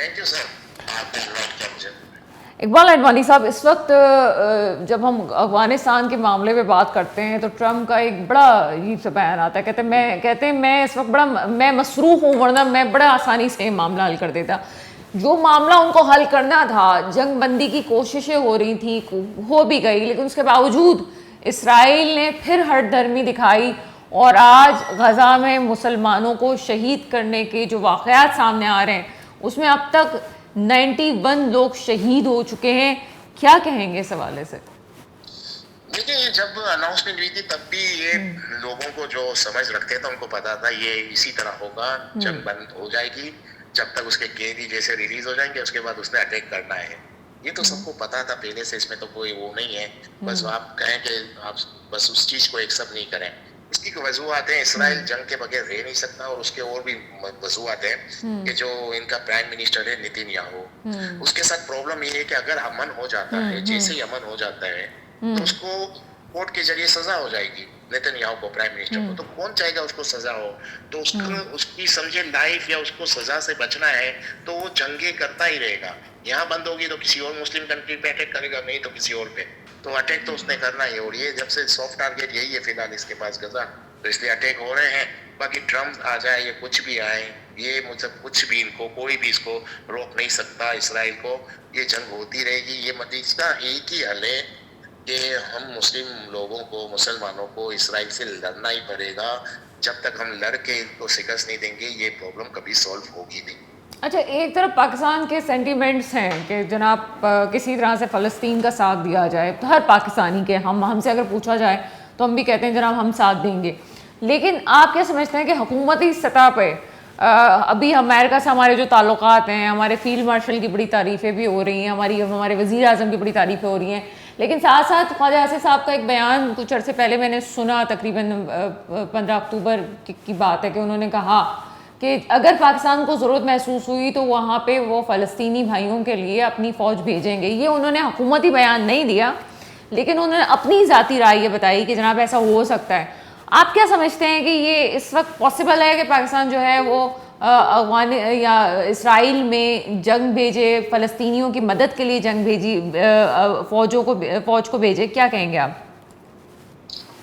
Thank you sir, आपने invite किया मुझे। इकबाल अडवाणी साहब, इस वक्त जब हम अफगानिस्तान के मामले पे बात करते हैं तो ट्रम्प का एक बड़ा अजीब सा बयान आता है। कहते हैं मैं इस वक्त बड़ा मैं मसरूफ़ हूँ, वरना मैं बड़ा आसानी से ये मामला हल कर देता। जो मामला उनको हल करना था, जंग बंदी की कोशिशें हो रही थी, हो भी गई, लेकिन उसके बावजूद इसराइल ने फिर हठधर्मी दिखाई और आज गज़ा में मुसलमानों को शहीद करने के जो वाक़यात सामने आ रहे हैं उसमें अब तक 91 लोग शहीद हो चुके हैं। क्या कहेंगे इस हवाले से? देखिए, जब अनाउंसमेंट हुई थी तब भी ये लोगों को जो समझ रखते थे उनको पता था ये इसी तरह होगा, जंग बंद हो जाएगी जब तक उसके कैदी जैसे रिलीज हो जाएंगे, उसके बाद उसने अटैक करना है। ये तो सबको पता था पहले से, इसमें तो कोई वो नहीं है। बस आप कहें कि आप बस उस चीज को एक्सेप्ट नहीं करें। इसकी वजूहत है, इसराइल जंग के बगैर रह नहीं सकता, और उसके और भी वजूहत है कि जो इनका प्राइम मिनिस्टर है नेतन्याहू, उसके साथ प्रॉब्लम ये है कि अगर अमन हो जाता है, जैसे ही अमन हो जाता है तो उसको कोर्ट के जरिए सजा हो जाएगी नेतन्याहू को, प्राइम मिनिस्टर को। तो कौन चाहेगा उसको सजा हो? तो उसको उसकी समझे लाइफ या उसको सजा से बचना है तो वो जंगे करता ही रहेगा। यहाँ बंद होगी तो किसी और मुस्लिम कंट्री पे अटैक करेगा, नहीं तो किसी और पे। तो अटैक तो उसने करना ही है, और ये जब से सॉफ्ट टारगेट यही है फिलहाल इसके पास, गजा। तो इसलिए अटैक हो रहे हैं। बाकी ट्रम्प आ जाए या कुछ भी आए, ये मतलब कुछ भी इनको कोई भी इसको रोक नहीं सकता इसराइल को। ये जंग होती रहेगी। ये मतलब इसका एक ही हल है कि हम मुस्लिम लोगों को, मुसलमानों को इसराइल से लड़ना ही पड़ेगा। जब तक हम लड़ के इनको शिकस्त नहीं देंगे ये प्रॉब्लम कभी सॉल्व होगी नहीं। अच्छा, एक तरफ पाकिस्तान के सेंटिमेंट्स हैं कि जनाब किसी तरह से फ़लस्तीन का साथ दिया जाए। तो हर पाकिस्तानी के हमसे अगर पूछा जाए तो हम भी कहते हैं जनाब हम साथ देंगे। लेकिन आप क्या समझते हैं कि हुकूमती सतह पे अभी अमेरिका से हमारे जो ताल्लुकात हैं, हमारे फील्ड मार्शल की बड़ी तारीफ़ें भी हो रही हैं, हमारे वज़ीर आज़म की बड़ी तारीफ़ें हो रही हैं, लेकिन साथ साथ ख्वाजा आसिफ साहब का एक बयान कुछ अरसे पहले मैंने सुना, तकरीबन 15 अक्टूबर की बात है, कि उन्होंने कहा कि अगर पाकिस्तान को ज़रूरत महसूस हुई तो वहाँ पे वो फ़लस्तीनी भाइयों के लिए अपनी फ़ौज भेजेंगे। ये उन्होंने हुकूमती बयान नहीं दिया, लेकिन उन्होंने अपनी ज़ाती राय ये बताई कि जनाब ऐसा हो सकता है। आप क्या समझते हैं कि ये इस वक्त पॉसिबल है कि पाकिस्तान जो है वो अफगान या इसराइल में जंग भेजे, फ़लस्तीनियों की मदद के लिए जंग भेजी, फ़ौज को भेजे? क्या कहेंगे आप?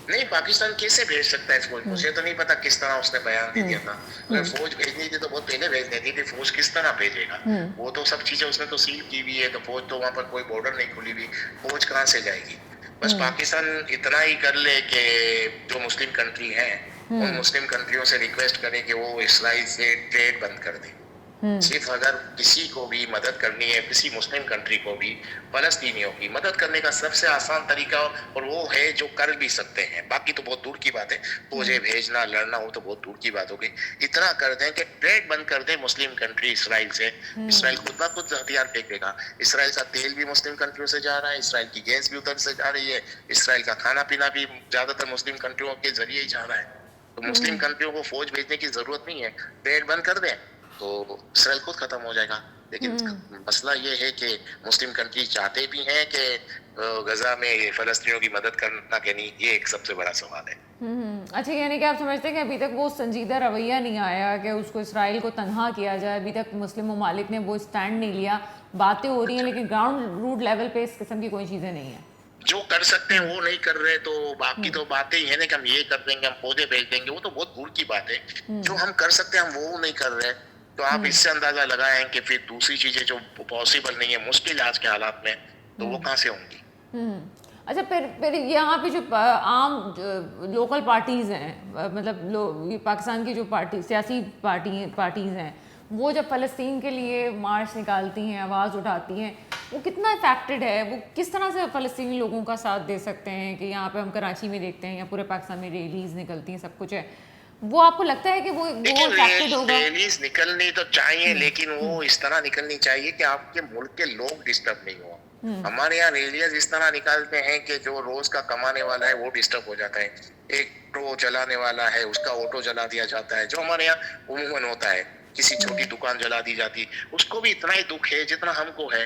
नहीं, पाकिस्तान कैसे भेज सकता है फौज? मुझे तो नहीं पता किस तरह उसने बयान दे दिया था। अगर फौज भेजनी थी तो बहुत पहले भेज देती थी। फौज किस तरह भेजेगा? वो तो सब चीजें उसने तो सील की हुई है, तो फौज तो वहां पर कोई बॉर्डर नहीं खुली हुई, फौज कहाँ से जाएगी? बस पाकिस्तान इतना ही कर ले कि जो मुस्लिम कंट्री है उन मुस्लिम कंट्रियों से रिक्वेस्ट करे कि वो इसराइल से ट्रेड बंद कर दे। सिर्फ अगर किसी को भी मदद करनी है, किसी मुस्लिम कंट्री को भी फलस्तीनियों की मदद करने का सबसे आसान तरीका, और वो है जो कर भी सकते हैं, बाकी तो बहुत दूर की बात है, फौजें भेजना लड़ना हो तो बहुत दूर की बात हो गई। इतना कर दें कि ट्रेड बंद कर दे मुस्लिम कंट्री इसराइल से। इसराइल खुद ब खुद हथियार फेंकेगा। इसराइल का तेल भी मुस्लिम कंट्रियों से जा रहा है, इसराइल की गैस भी उधर से जा रही है, इसराइल का खाना पीना भी ज्यादातर मुस्लिम कंट्रियों के जरिए ही जा रहा है। तो मुस्लिम कंट्रियों को फौज भेजने की जरूरत नहीं है। ट्रेड बंद कर दें तो इसराइल खुद खत्म हो जाएगा। लेकिन मसला ये है कि मुस्लिम कंट्री चाहते भी हैं कि गजा में फलस्तीनियों की मदद करना कि नहीं, ये एक सबसे बड़ा सवाल है। अच्छा, यानी कि आप समझते हैं कि अभी तक वो संजीदा रवैया नहीं आया कि उसको इसराइल को तनहा किया जाए? अभी तक मुस्लिम ममालिक ने वो स्टैंड नहीं लिया। बातें हो रही हैं लेकिन ग्राउंड रूट लेवल पे इस किस्म की कोई चीज़ें नहीं है। जो कर सकते हैं वो नहीं कर रहे, तो बाकी तो बातें ही है ना कि हम ये कर देंगे, हम पौधे भेज देंगे, वो तो बहुत दूर की बात है। जो हम कर सकते हैं हम वो नहीं कर रहे। तो आप इससे अंदाजा लगाएं कि फिर दूसरी चीजें जो पॉसिबल नहीं है, मुश्किल आज के हालात में, तो वो कहाँ से होंगी? अच्छा, फिर यहाँ पे जो आम लोकल पार्टीज़ हैं, मतलब ये पाकिस्तान की जो सियासी पार्टीज़ हैं, वो जब फ़लस्तीन के लिए मार्च निकालती हैं, आवाज़ उठाती हैं, वो कितना इफेक्टेड है? वो किस तरह से फ़लस्तीनी लोगों का साथ दे सकते हैं? कि यहाँ पे हम कराची में देखते हैं या पूरे पाकिस्तान में रैलीज़ निकलती हैं, सब कुछ है, वो आपको लगता है कि वो इफेक्टेड होगा? रैलीज निकलनी तो चाहिए, लेकिन वो इस तरह निकलनी चाहिए कि आपके मुल्क के लोग डिस्टर्ब नहीं हो। हमारे यहाँ रैलियां इस तरह निकालते हैं कि जो रोज का कमाने वाला है वो डिस्टर्ब हो जाता है। एक ऑटो चलाने वाला है उसका ऑटो जला दिया जाता है, जो हमारे यहाँ उमूमन होता है। किसी छोटी दुकान जला दी जाती, उसको भी इतना ही दुख है जितना हमको है।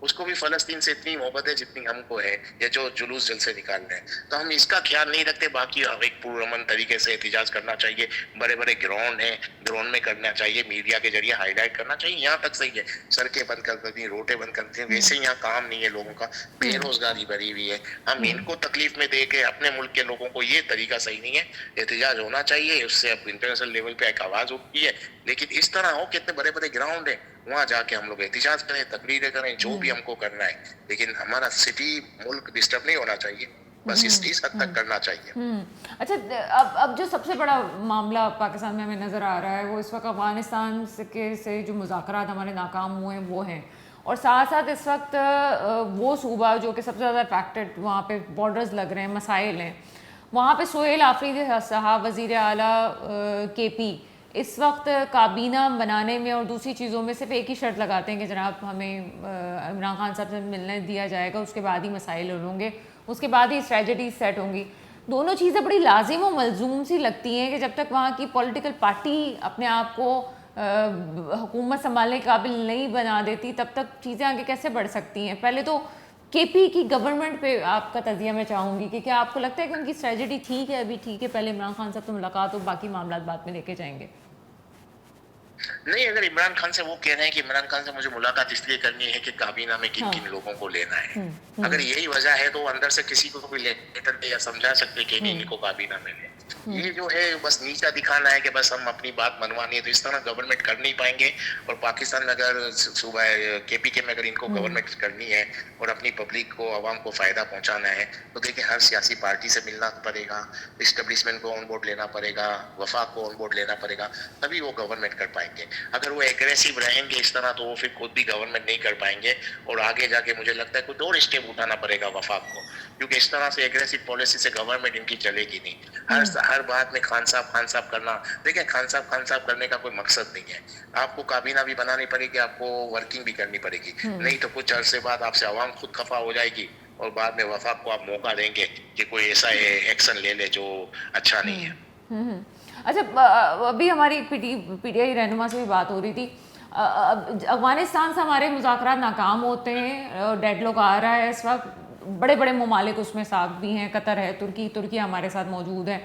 उसको भी फलस्तीन से इतनी मोहब्बत है जितनी हमको है, ये जो जुलूस जलसे निकाल रहे हैं। तो हम इसका ख्याल नहीं रखते। बाकी एक पुरअमन तरीके से एहतिजाज करना चाहिए, बड़े बड़े ग्राउंड हैं, ग्राउंड में करना चाहिए, मीडिया के जरिए हाईलाइट करना चाहिए, यहाँ तक सही है। सड़कें बंद कर दी, रोडें बंद कर दी, वैसे यहाँ काम नहीं है लोगों का, बेरोजगारी भरी हुई है। हम इनको तकलीफ में दे के अपने मुल्क के लोगों को, ये तरीका सही नहीं है। एहतिजाज होना चाहिए, उससे अब इंटरनेशनल लेवल पे एक आवाज उठती है, लेकिन इस तरह हो, कितने बड़े बड़े ग्राउंड है, वहां जाके हम लोग एहतिजाज करें, तकरीरें करें, जो भी हमको करना है, लेकिन हमारा सिटी मुल्क डिस्टर्ब नहीं होना चाहिए। बस इस हद तक करना चाहिए। अच्छा, अब जो सबसे बड़ा मामला पाकिस्तान में हमें नज़र आ रहा है वो इस वक्त अफगानिस्तान से जो मुज़ाकरात हमारे नाकाम हुए हैं वो हैं, और साथ साथ इस वक्त वो सूबा जो कि सबसे ज़्यादा अफेक्टेड, वहाँ पे बॉर्डर्स लग रहे हैं, मसाइल हैं, वहाँ पे सोहेल आफरीदी साहब वज़ीर आला KP इस वक्त काबीना बनाने में और दूसरी चीज़ों में सिर्फ एक ही शर्त लगाते हैं कि जनाब हमें इमरान खान साहब से मिलने दिया जाएगा, उसके बाद ही मसाइल हल होंगे, उसके बाद ही स्ट्रेटजीज सेट होंगी। दोनों चीज़ें बड़ी लाजिम और मलजूम सी लगती हैं कि जब तक वहाँ की पॉलिटिकल पार्टी अपने आप को हुकूमत संभालने के काबिल नहीं बना देती, तब तक चीज़ें आगे कैसे बढ़ सकती हैं। पहले तो KP की गवर्नमेंट पे आपका तजिया मैं चाहूँगी कि क्या आपको लगता है कि उनकी स्ट्रेटजी ठीक है, अभी ठीक है, पहले इमरान खान साहब से मुलाकात हो, बाकी मामला बाद में लेके जाएंगे? नहीं, अगर इमरान खान से वो कह रहे हैं कि इमरान खान से मुझे मुलाकात इसलिए करनी है कि काबीना में किन किन लोगों को लेना है, अगर यही वजह है तो वो अंदर से किसी को भी लेटर दे या समझा सकते कि नहीं, इनको काबीना में ले। ये जो है बस नीचा दिखाना है कि बस हम अपनी बात मनवानी है, तो इस तरह गवर्नमेंट कर नहीं पाएंगे। और पाकिस्तान में अगर सुबह KPK में अगर इनको गवर्नमेंट करनी है और अपनी पब्लिक को, आवाम को फायदा पहुंचाना है, तो देखिए हर सियासी पार्टी से मिलना पड़ेगा, इस्टेब्लिशमेंट को ऑन बोर्ड लेना पड़ेगा, वफाक को ऑन बोर्ड लेना पड़ेगा, तभी वो गवर्नमेंट कर पाएंगे। अगर वो एग्रेसिव रहेंगे इस तरह, तो वो फिर खुद भी गवर्नमेंट नहीं कर पाएंगे, और आगे जाके मुझे लगता है कुछ और स्टेप उठाना पड़ेगा वफाक को, क्योंकि इस तरह से एग्रेसिव पॉलिसी से गवर्नमेंट इनकी चलेगी नहीं। हर बात में खान साहब करना, देखिए खान साहब करने का कोई मकसद नहीं है। आपको काबीना भी बनानी पड़ेगी, आपको वर्किंग भी करनी पड़ेगी, नहीं तो कुछ अरसे बाद आपसे आवाम खुद खफा हो जाएगी, और बाद में वफाक को आप मौका देंगे कि कोई ऐसा एक्शन ले ले जो अच्छा नहीं है। अच्छा, अभी हमारी PTI रहनुमा से भी बात हो रही थी, अफगानिस्तान से हमारे मुज़ाकरात नाकाम होते हैं, डेडलॉक आ रहा है इस वक्त, बड़े बड़े ममालिक उसमें साथ भी हैं, कतर है, तुर्की हमारे साथ मौजूद है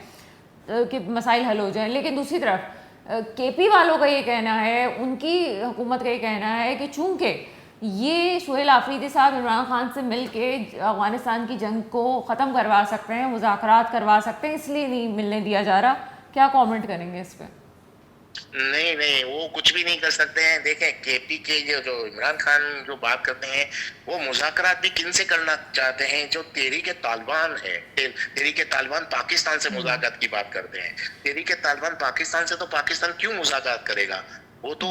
कि मसाइल हल हो जाएं, लेकिन दूसरी तरफ KP वालों का ये कहना है, उनकी हुकूमत का ये कहना है कि चूँकि ये सोहेल आफरीदी साहब इमरान खान से मिल के अफगानिस्तान की जंग को ख़त्म करवा सकते हैं, मुज़ाकरात करवा सकते हैं, इसलिए नहीं मिलने दिया जा रहा। क्या कमेंट करेंगे इस पर? नहीं, वो कुछ भी नहीं कर सकते हैं। देखें KP के जो इमरान खान जो बात करते हैं, वो मुज़ाकरात भी किन से करना चाहते हैं, जो तहरीक तालिबान है, तहरीक तालिबान पाकिस्तान से मुज़ाकरात की बात करते हैं। तहरीक तालिबान पाकिस्तान से, तो पाकिस्तान क्यों मुज़ाकरात करेगा? वो तो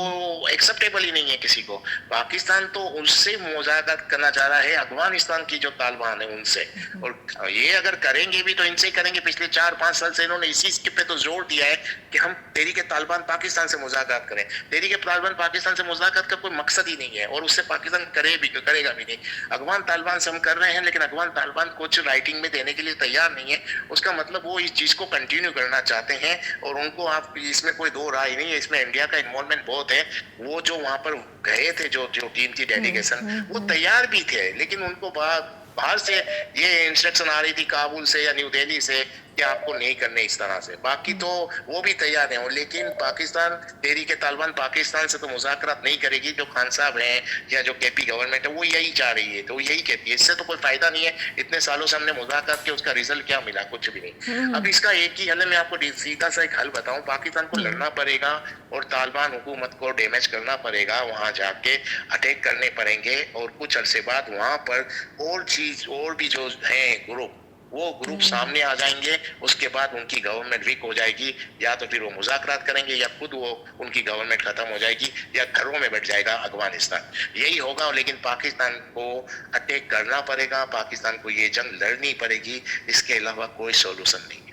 एक्सेप्टेबल ही नहीं है किसी को। पाकिस्तान तो उससे मुज़ाकरात करना चाह रहा है, अफगानिस्तान की जो तालिबान है उनसे, और ये अगर करेंगे भी तो इनसे ही करेंगे। पिछले 4-5 साल से इन्होंने इसी पे तो जोर दिया है कि हम तहरीक तालिबान पाकिस्तान से मुज़ाकरात करें। तहरीक तालिबान पाकिस्तान से मुज़ाकरात का कोई मकसद ही नहीं है, और उससे पाकिस्तान करेगा भी नहीं। अफगान तालिबान से हम कर रहे हैं, लेकिन अफगान तालिबान कुछ राइटिंग में देने के लिए तैयार नहीं है। उसका मतलब वो इस चीज को कंटिन्यू करना चाहते हैं, और उनको, आप इसमें कोई दो राय नहीं है, इसमें इंडिया का इन्वॉल्वमेंट बहुत है। वो जो वहां पर गए थे, जो टीम की डेलीगेशन, वो तैयार भी थे, लेकिन उनको बाहर से ये इंस्ट्रक्शन आ रही थी, काबुल से या न्यू दिल्ली से, कि आपको नहीं करने इस तरह से। बाकी तो वो भी तैयार हैं, लेकिन पाकिस्तान, तहरीक तालिबान पाकिस्तान से तो मुज़ाकरात नहीं करेगी। जो खान साहब हैं या जो KP गवर्नमेंट है, वो यही चाह रही है, तो वो यही कहती है। इससे तो कोई फायदा नहीं है। इतने सालों से हमने मुज़ाकरात किया, उसका रिजल्ट क्या मिला? कुछ भी नहीं। अब इसका एक ही हल है, मैं आपको सीधा सा एक हल बताऊं। पाकिस्तान को लड़ना पड़ेगा और तालिबान हुकूमत को डैमेज करना पड़ेगा, वहां जाके अटैक करने पड़ेंगे, और कुछ अरसे बाद वहां पर और भी जो है ग्रुप, वो ग्रुप सामने आ जाएंगे। उसके बाद उनकी गवर्नमेंट वीक हो जाएगी, या तो फिर वो मुज़ाकरात करेंगे, या खुद वो उनकी गवर्नमेंट खत्म हो जाएगी, या घरों में बैठ जाएगा अफगानिस्तान। यही होगा, लेकिन पाकिस्तान को अटैक करना पड़ेगा, पाकिस्तान को ये जंग लड़नी पड़ेगी। इसके अलावा कोई सोल्यूशन नहीं है।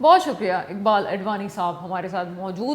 बहुत शुक्रिया इकबाल अडवाणी साहब हमारे साथ मौजूद